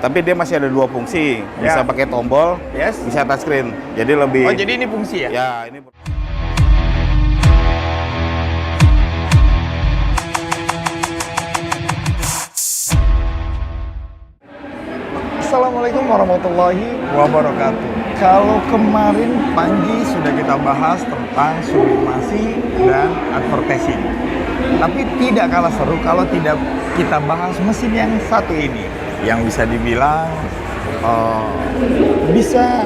tapi dia masih ada dua fungsi. Bisa pakai tombol, bisa touchscreen. Jadi lebih. Oh, jadi ini fungsi ya? Ya, ini. Assalamualaikum warahmatullahi wabarakatuh. Kalau kemarin pagi sudah kita bahas tentang sublimasi dan advertising, tapi tidak kalah seru kalau tidak kita bahas mesin yang satu ini, yang bisa dibilang bisa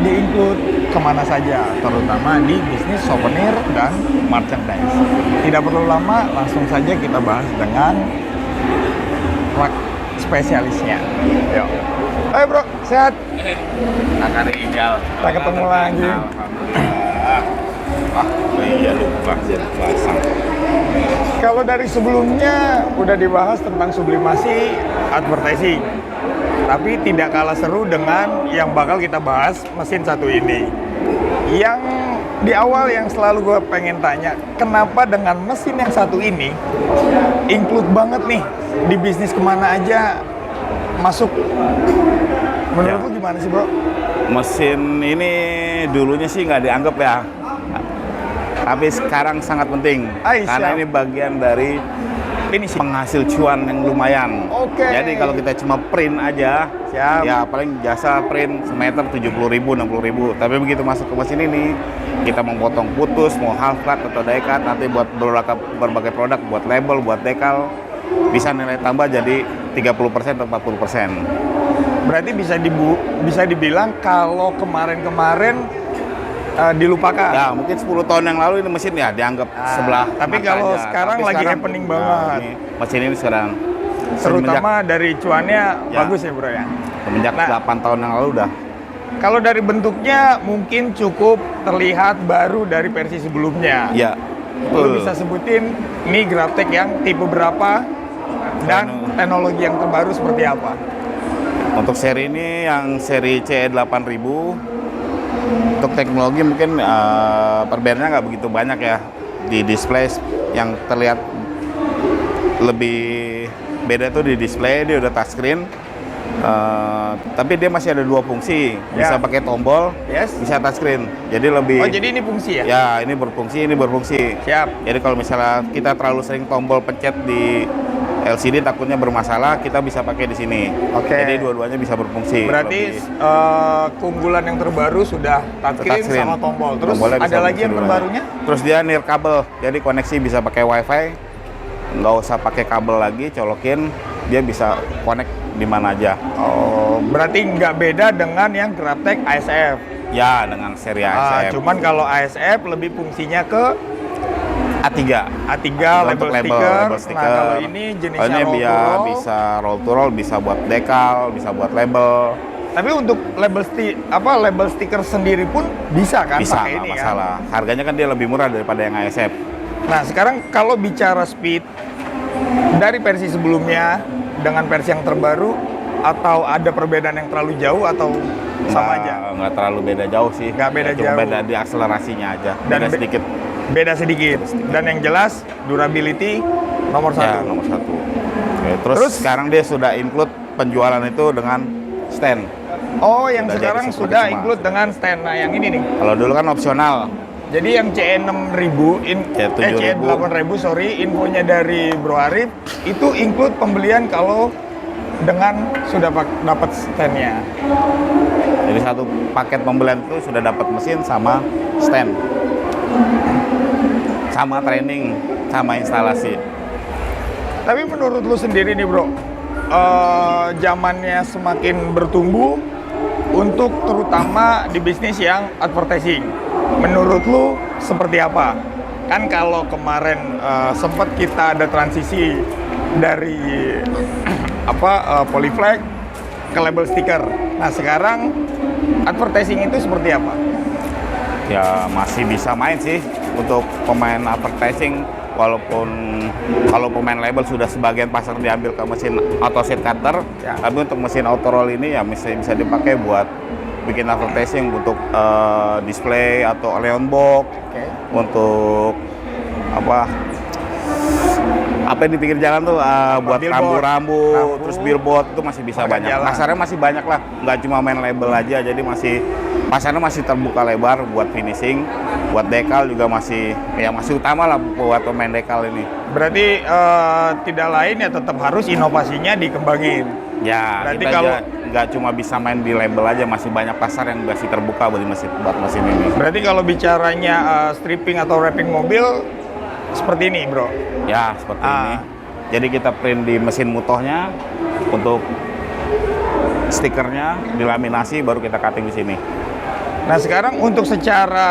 di-include kemana saja, terutama di bisnis souvenir dan merchandise. Tidak perlu lama, langsung saja kita bahas dengan rak spesialisnya. Yuk. Hai bro, sehat? Akan tinggal. Kita ketemu lagi. Iya lupa pasang. Kalau dari sebelumnya udah dibahas tentang sublimasi, advertising, tapi tidak kalah seru dengan yang bakal kita bahas mesin satu ini. Yang di awal yang selalu gue pengen tanya, kenapa dengan mesin yang satu ini include banget nih di bisnis kemana aja masuk? Menurut lu gimana sih bro? Mesin ini dulunya sih nggak dianggap ya, tapi sekarang sangat penting. Karena ini bagian dari ini sih penghasil cuan yang lumayan. Jadi kalau kita cuma print aja, ya paling jasa print semeter 70.000, 60.000. Tapi begitu masuk ke mesin ini, kita mau potong putus, mau half cut atau die cut, nanti buat berbagai produk, buat label, buat dekal, bisa nilai tambah jadi 30% atau 40%. Berarti bisa dibilang kalau kemarin-kemarin dilupakan. Ya, mungkin 10 tahun yang lalu ini mesin ya dianggap sebelah. Tapi kalau sekarang lagi happening banget. Mesin ini sekarang terutama dari cuannya bagus ya bro ya. Semenjak 8 tahun yang lalu udah. Kalau dari bentuknya mungkin cukup terlihat baru dari versi sebelumnya. Ya. Lu bisa sebutin ini Graptek yang tipe berapa dan teknologi yang terbaru seperti apa? Untuk seri ini yang seri CE8000, untuk teknologi mungkin perbedaannya nggak begitu banyak ya. Di display yang terlihat lebih beda tuh di display, dia udah touchscreen. Tapi dia masih ada dua fungsi, bisa pakai tombol, bisa touchscreen. Jadi lebih. Oh, jadi ini fungsi ya? Ya, ini berfungsi, ini berfungsi. Siap. Jadi kalau misalnya kita terlalu sering tombol pencet di LCD takutnya bermasalah, kita bisa pakai di sini. Jadi dua-duanya bisa berfungsi. Berarti keunggulan yang terbaru sudah touchscreen sama tombol. Terus ada lagi yang terbarunya? Terus dia near kabel, jadi koneksi bisa pakai WiFi, nggak usah pakai kabel lagi, colokin, dia bisa connect di mana aja. Oh, berarti nggak beda dengan yang Graptek ASF? Ya, dengan seri ASF. Cuman kalau ASF lebih fungsinya ke A3 label stiker. Nah, kalau ini jenisnya roll to roll. Bisa roll to roll, bisa buat dekal, bisa buat label. Tapi untuk label stiker sendiri pun bisa kan? Bisa, pakai ini masalah. Kan? Harganya kan dia lebih murah daripada yang ASF. Nah, sekarang kalau bicara speed dari versi sebelumnya dengan versi yang terbaru, atau ada perbedaan yang terlalu jauh atau sama aja? Nggak terlalu beda jauh sih. Nggak beda jauh. Beda di akselerasinya aja. Beda sedikit. Dan yang jelas durability nomor satu. Ya, nomor satu. Terus sekarang dia sudah include penjualan itu dengan stand. Oh, yang sekarang sudah include dengan stand. Nah, yang ini nih. Kalau dulu kan opsional. Jadi yang CE8000, sorry, infonya dari Bro Arif itu include pembelian kalau dengan sudah dapat standnya. Jadi satu paket pembelian itu sudah dapat mesin sama stand, sama training, sama instalasi. Tapi menurut lu sendiri nih bro, zamannya semakin bertumbuh untuk terutama di bisnis yang advertising. Menurut lu seperti apa? Kan kalau kemarin sempat kita ada transisi dari polyflag ke label stiker. Nah sekarang advertising itu seperti apa? Ya masih bisa main sih untuk pemain advertising, walaupun kalau pemain label sudah sebagian pasar diambil ke mesin auto seat cutter, tapi untuk mesin auto roll ini ya bisa dipakai buat bikin advertising untuk display atau leon box, untuk apa yang di pinggir jalan tuh buat Billboard. rambu-rambu, terus billboard itu masih bisa Marka banyak. jalan. Pasarnya masih banyak lah, nggak cuma main label aja, jadi pasarnya masih terbuka lebar buat finishing, buat dekal juga masih utama lah buat pemain dekal ini. Berarti tidak lain ya tetap harus inovasinya dikembangin. Ya, Berarti kita kalau- nggak cuma bisa main di label aja, masih banyak pasar yang masih terbuka buat mesin ini. Berarti kalau bicaranya stripping atau wrapping mobil seperti ini, bro. Ya, seperti ini. Jadi kita print di mesin mutohnya untuk stikernya dilaminasi, baru kita cutting di sini. Nah sekarang untuk secara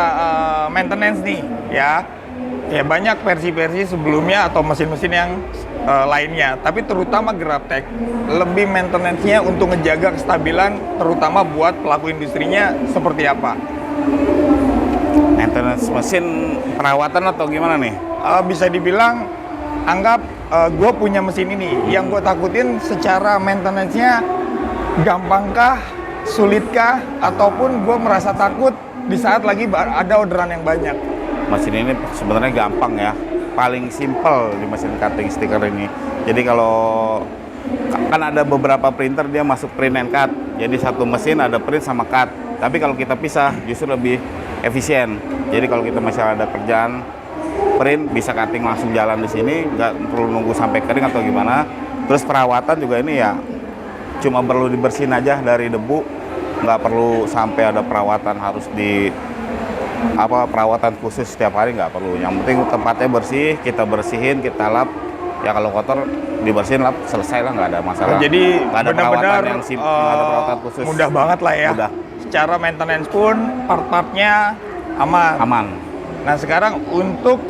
maintenance nih ya banyak versi-versi sebelumnya atau mesin-mesin yang lainnya, tapi terutama Grabtech lebih maintenance-nya untuk ngejaga kestabilan, terutama buat pelaku industrinya seperti apa? Maintenance mesin perawatan atau gimana nih? Bisa dibilang anggap gue punya mesin ini, yang gue takutin secara maintenance-nya gampangkah, sulitkah, ataupun gue merasa takut di saat lagi ada orderan yang banyak. Mesin ini sebenarnya gampang ya, paling simple di mesin cutting stiker ini. Jadi kalau kan ada beberapa printer dia masuk print and cut, jadi satu mesin ada print sama cut. Tapi kalau kita pisah justru lebih efisien. Jadi kalau kita masih ada kerjaan print, bisa cutting langsung jalan di sini, nggak perlu nunggu sampai kering atau gimana. Terus perawatan juga ini ya cuma perlu dibersihin aja dari debu, nggak perlu sampai ada perawatan harus perawatan khusus setiap hari, nggak perlu. Yang penting tempatnya bersih, kita bersihin, kita lap. Ya kalau kotor dibersihin, lap, selesai lah, nggak ada masalah. Jadi nggak ada benar-benar perawatan yang nggak ada perawatan khusus. mudah banget lah ya. Mudah. Secara maintenance pun part-partnya aman. Aman. Nah sekarang untuk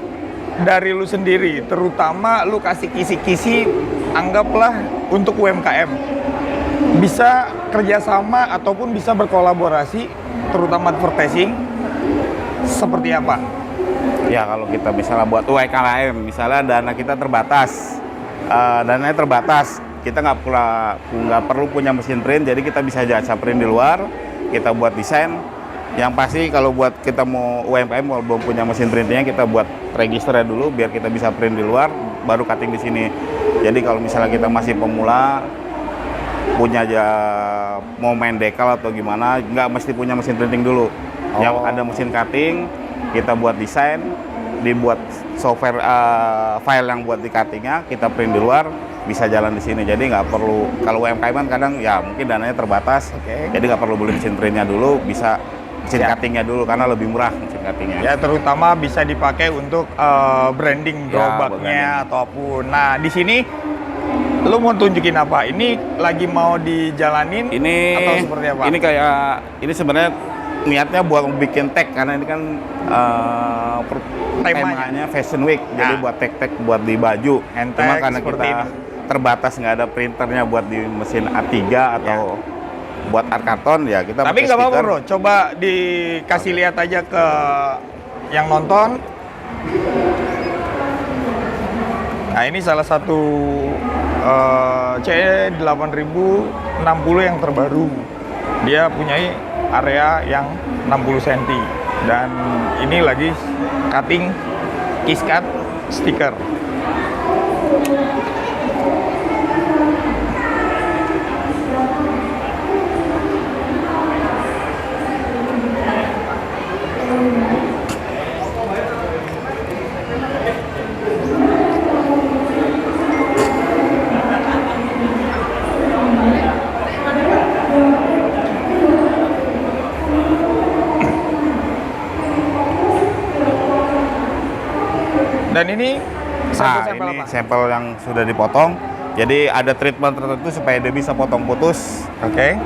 dari lu sendiri, terutama lu kasih kisi-kisi, anggaplah untuk UMKM, bisa kerjasama ataupun bisa berkolaborasi, terutama advertising, seperti apa? Ya kalau kita misalnya buat UMKM, misalnya dana kita terbatas, dananya terbatas, kita nggak perlu punya mesin print, jadi kita bisa jasa print di luar, kita buat desain. Yang pasti kalau buat kita mau UMKM kalau belum punya mesin printnya, kita buat register ya dulu biar kita bisa print di luar, baru cutting di sini. Jadi kalau misalnya kita masih pemula, punya aja mau main dekal atau gimana, nggak mesti punya mesin printing dulu. Yang ada mesin cutting, kita buat desain, dibuat software file yang buat di cuttingnya, kita print di luar, bisa jalan di sini. Jadi nggak perlu, kalau UMKM kan kadang ya mungkin dananya terbatas, jadi nggak perlu beli mesin printnya dulu, bisa mesin cuttingnya dulu karena lebih murah mesin cuttingnya. Ya terutama bisa dipakai untuk branding gerobaknya ataupun. Nah di sini lu mau tunjukin apa? Ini lagi mau dijalanin atau seperti apa? Ini sebenarnya niatnya buat bikin tag karena ini kan temanya Fashion Week, jadi buat tag buat di baju. Cuma karena kita terbatas nggak ada printernya buat di mesin A3 atau buat art karton ya kita. Tapi nggak apa-apa bro, coba dikasih lihat aja ke yang nonton. Nah ini salah satu CE8060 yang terbaru. Dia punya area yang 60 cm dan ini lagi cutting kiss cut stiker. Dan ini sampel-sampel ini apa? sampel yang sudah dipotong. Jadi ada treatment tertentu supaya dia bisa potong putus. Oke.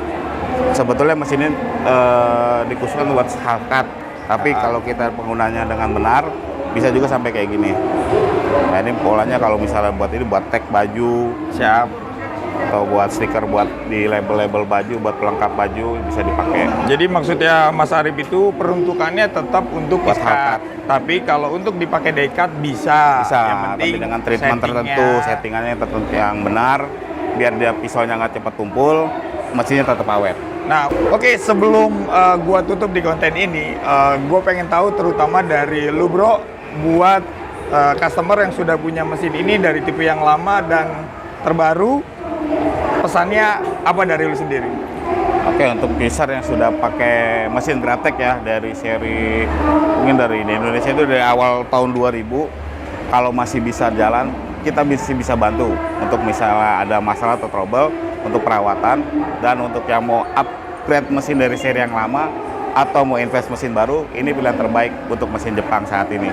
Sebetulnya mesin ini dikhususkan buat half cut. Tapi kalau kita penggunanya dengan benar, bisa juga sampai kayak gini. Nah ini polanya kalau misalnya buat ini buat tag baju, Siap. atau buat stiker buat di label-label baju, buat pelengkap baju bisa dipakai. Jadi maksudnya Mas Arif itu peruntukannya tetap untuk Buat kiss half cut. cut. Tapi kalau untuk dipakai die cut bisa. Bisa, Yang penting tapi dengan treatment tertentu, settingannya tertentu yang benar, biar dia pisaunya nggak cepat tumpul, mesinnya tetap awet. Nah, oke, sebelum gua tutup di konten ini, gua pengen tahu terutama dari lu bro, buat customer yang sudah punya mesin ini dari tipe yang lama dan terbaru, pesannya apa dari lu sendiri? Oke, untuk user yang sudah pakai mesin Gratek ya, dari seri mungkin dari di Indonesia itu dari awal tahun 2000, kalau masih bisa jalan, kita bisa bantu untuk misalnya ada masalah atau trouble untuk perawatan, dan untuk yang mau upgrade mesin dari seri yang lama atau mau invest mesin baru, ini pilihan terbaik untuk mesin Jepang saat ini.